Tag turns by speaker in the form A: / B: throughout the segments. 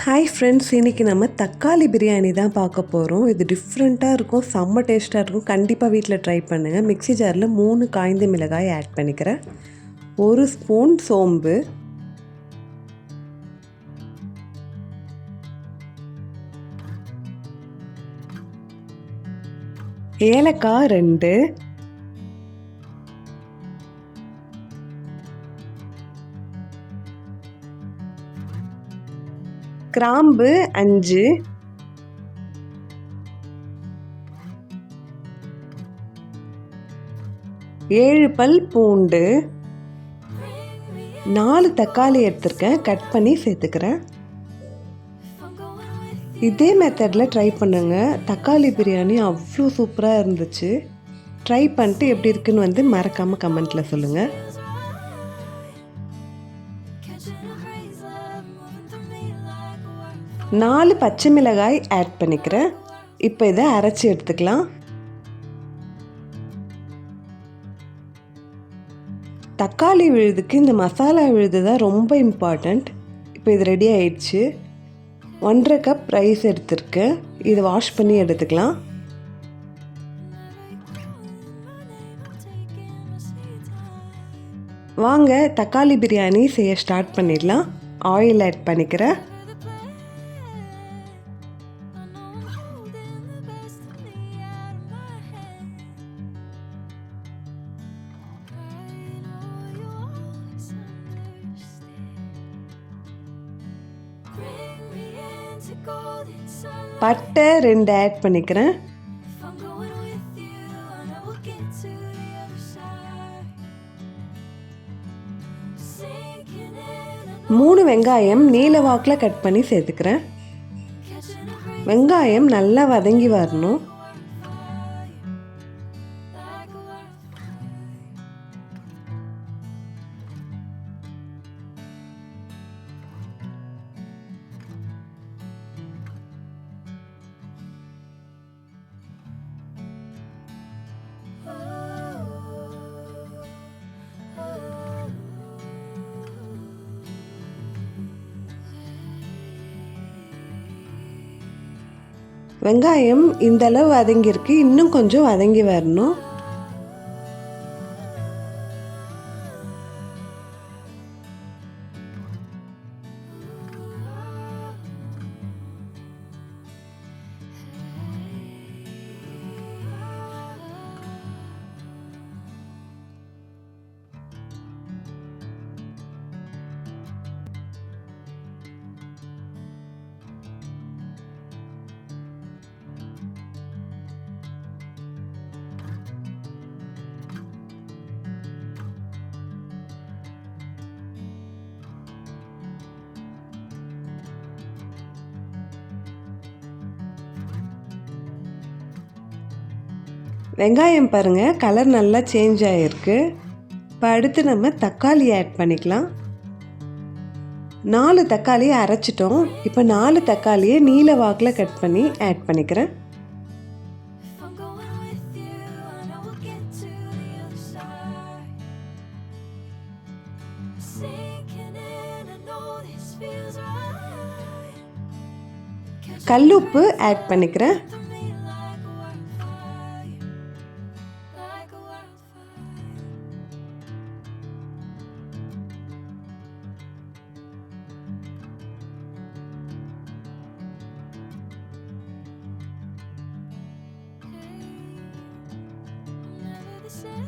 A: Hi friends, இன்றைக்கி நம்ம தக்காளி பிரியாணி தான் பார்க்க போகிறோம். இது டிஃப்ரெண்ட்டாக இருக்கும், செம்ம டேஸ்ட்டாக இருக்கும். கண்டிப்பாக வீட்டில் ட்ரை பண்ணுங்கள். மிக்ஸி ஜாரில் 3 காய்ந்த மிளகாய் ஆட் பண்ணிக்கிறேன். 1 ஸ்பூன் சோம்பு, ஏலக்காய் 2, கிராம்பு 5, ஏழு பல் பூண்டு, 4 தக்காளி எடுத்துருக்கேன், கட் பண்ணி சேர்த்துக்கிறேன். இதே மெத்தடில் ட்ரை பண்ணுங்க. தக்காளி பிரியாணி அவ்வளோ சூப்பராக இருந்துச்சு. ட்ரை பண்ணிட்டு எப்படி இருக்குன்னு மறக்காமல் கமெண்ட்டில் சொல்லுங்கள். நாலு பச்சை மிளகாய் ஆட் பண்ணிக்கிறேன். இப்போ இதை அரைச்சி எடுத்துக்கலாம். தக்காளி விழுதுக்கு இந்த மசாலா விழுது தான் ரொம்ப இம்பார்ட்டண்ட். இப்போ இது ரெடி ஆயிடுச்சு. 1.5 கப் ரைஸ் எடுத்துருக்கேன். இதை வாஷ் பண்ணி எடுத்துக்கலாம். வாங்க தக்காளி பிரியாணி செய்ய ஸ்டார்ட் பண்ணிடலாம். ஆயில் ஆட் பண்ணிக்கிறேன். பட்டை 2 ஆட் பண்ணிக்கிறேன். 3 வெங்காயம் நீல வாக்கில் கட் பண்ணி சேர்த்துக்கிறேன். வெங்காயம் நல்லா வதங்கி வரணும். வெங்காயம் இந்த அளவு வதங்கியிருக்கு. இன்னும் கொஞ்சம் வதங்கி வரணும். வெங்காயம் பாருங்கள், கலர் நல்லா சேஞ்ச் ஆகிருக்கு. இப்போ அடுத்து நம்ம தக்காளி ஆட் பண்ணிக்கலாம். 4 தக்காளியை அரைச்சிட்டோம். இப்போ 4 தக்காளியை நீல வாக்கில் கட் பண்ணி ஆட் பண்ணிக்கிறேன். கல்லுப்பு ஆட் பண்ணிக்கிறேன்.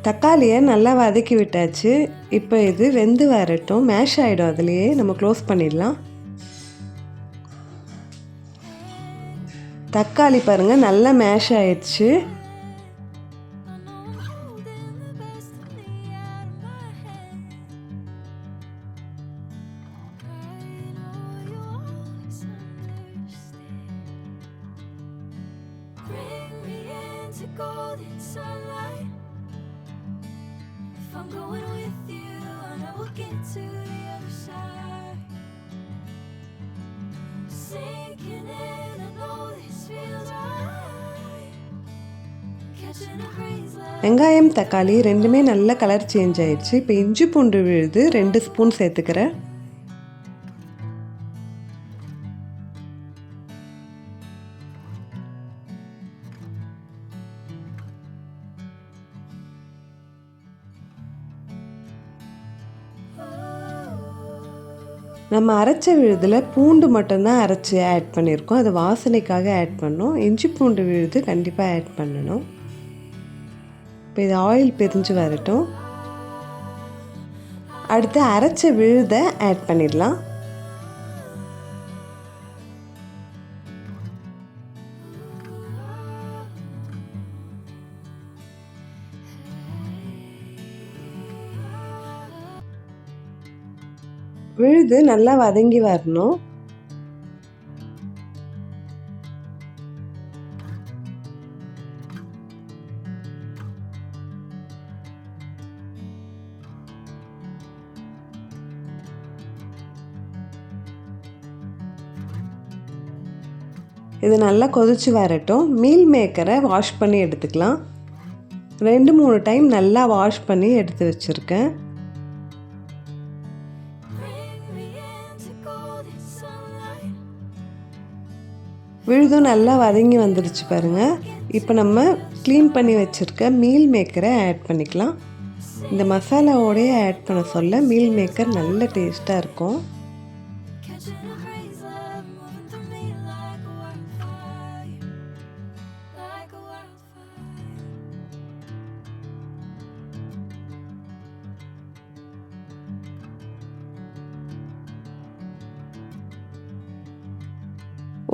A: தக்காளியை நல்லா வதக்கி விட்டாச்சு. இப்போ இது வெந்து வரட்டும். மேஷ் ஆகிடும், அதுலேயே நம்ம க்ளோஸ் பண்ணிடலாம். தக்காளி பாருங்கள் நல்லா மேஷ் ஆயிடுச்சு. வெங்காயம் தக்காளி ரெண்டுமே நல்ல கலர் சேஞ்ச் ஆயிடுச்சு. இப்போ இஞ்சி பூண்டு விழுது 2 ஸ்பூன் சேர்த்துக்கிறேன். நம்ம அரைச்ச விழுதில் பூண்டு மட்டும்தான் அரைச்சி ஆட் பண்ணியிருக்கோம். அது வாசனைக்காக ஆட் பண்ணோம். இஞ்சி பூண்டு விழுது கண்டிப்பாக ஆட் பண்ணணும். இப்போ இது ஆயில் பிரிஞ்சு வரட்டும். அடுத்து அரைச்ச விழுதை ஆட் பண்ணிடலாம். விழுது நல்லா வதங்கி வரணும். இது நல்லா கொதிச்சு வரட்டும். மீல் மேக்கரை வாஷ் பண்ணி எடுத்துக்கலாம். 2-3 டைம் நல்லா வாஷ் பண்ணி எடுத்து வச்சுருக்கேன். விழுதும் நல்லா வதங்கி வந்துடுச்சு பாருங்கள். இப்போ நம்ம க்ளீன் பண்ணி வச்சுருக்க மீல் மேக்கரை ஆட் பண்ணிக்கலாம். இந்த மசாலாவோடையே ஆட் பண்ண சொல்ல மீல் மேக்கர் நல்ல டேஸ்ட்டாக இருக்கும்.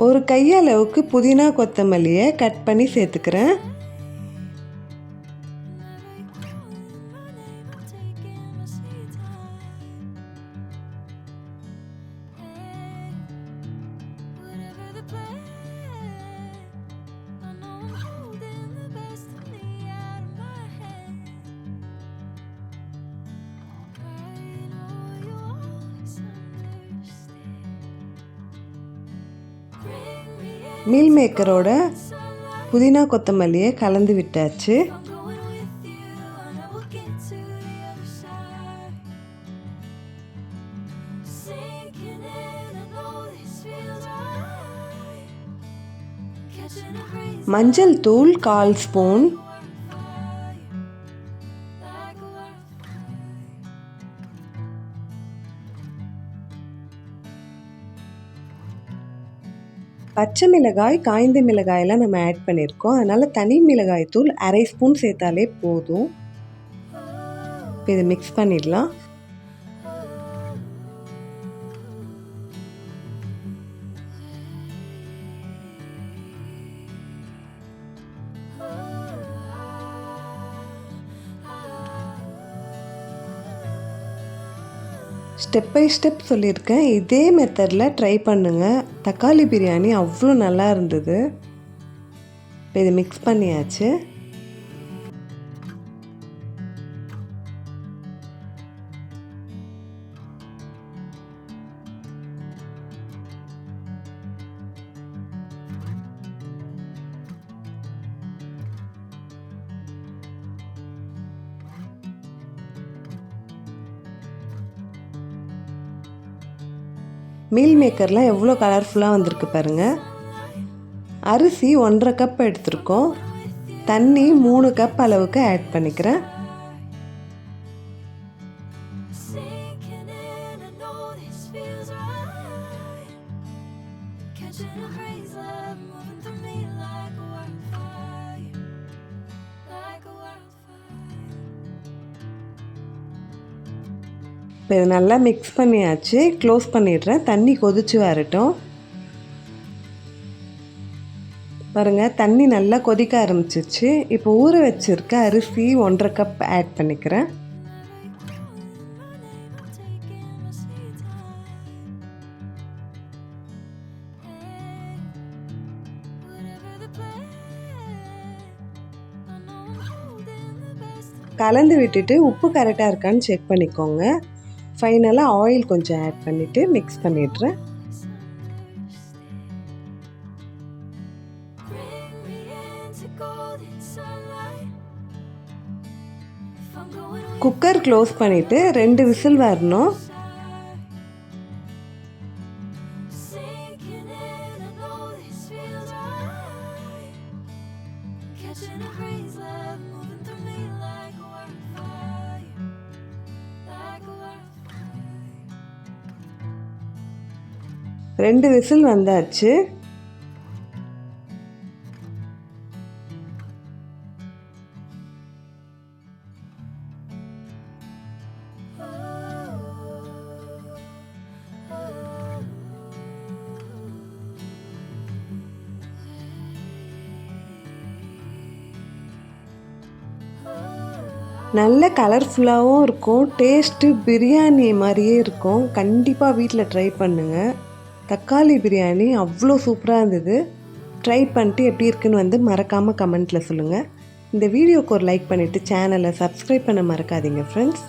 A: ஒரு கையளவுக்கு புதினா கொத்தமல்லியை கட் பண்ணி சேர்த்துக்கிறேன். மீல் மேக்கரோட புதினா கொத்தமல்லியை கலந்து விட்டாச்சு. மஞ்சள் தூள் 1/4 ஸ்பூன், பச்சை மிளகாய், காய்ந்த மிளகாயெல்லாம் நம்ம ஆட் பண்ணியிருக்கோம். அதனால் தனி மிளகாய் தூள் 1/2 ஸ்பூன் சேர்த்தாலே போதும். இப்போ இதை மிக்ஸ் பண்ணிடலாம். ஸ்டெப் பை ஸ்டெப் சொல்லியிருக்கேன். இதே மெத்தடில் ட்ரை பண்ணுங்கள். தக்காளி பிரியாணி அவ்வளோ நல்லா இருந்தது. இப்போ இதை மிக்ஸ் பண்ணியாச்சு. மீல் மேக்கர்லாம் எவ்வளோ கலர்ஃபுல்லாக வந்திருக்கு பாருங்கள். அரிசி 1/2 கப் எடுத்திருக்கோம். தண்ணி 3 கப் அளவுக்கு ஆட் பண்ணிக்கிறேன். இப்போ இது நல்லா மிக்ஸ் பண்ணியாச்சு. க்ளோஸ் பண்ணிடுறேன். தண்ணி கொதிச்சு வரட்டும். பாருங்கள், தண்ணி நல்லா கொதிக்க ஆரம்பிச்சிச்சு. இப்போ ஊற வச்சுருக்க அரிசி 1/2 கப் ஆட் பண்ணிக்கிறேன். கலந்து விட்டுட்டு உப்பு கரெக்டாக இருக்கான்னு செக் பண்ணிக்கோங்க. ஃபைனலாக ஆயில் கொஞ்சம் ஆட் பண்ணிவிட்டு மிக்ஸ் பண்ணிடுறேன். குக்கர் க்ளோஸ் பண்ணிவிட்டு 2 விசில் வரணும். 2 விசில் வந்தாச்சு. நல்ல கலர்ஃபுல்லாகவும் இருக்கும், டேஸ்ட்டு பிரியாணி மாதிரியே இருக்கும். கண்டிப்பாக வீட்டில் ட்ரை பண்ணுங்கள். தக்காளி பிரியாணி அவ்வளோ சூப்பராக இருந்தது. ட்ரை பண்ணிட்டு எப்படி இருக்குன்னு மறக்காமல் கமெண்ட்டில் சொல்லுங்கள். இந்த வீடியோக்கு ஒரு லைக் பண்ணிவிட்டு சேனலை சப்ஸ்கிரைப் பண்ண மறக்காதீங்க ஃப்ரெண்ட்ஸ்.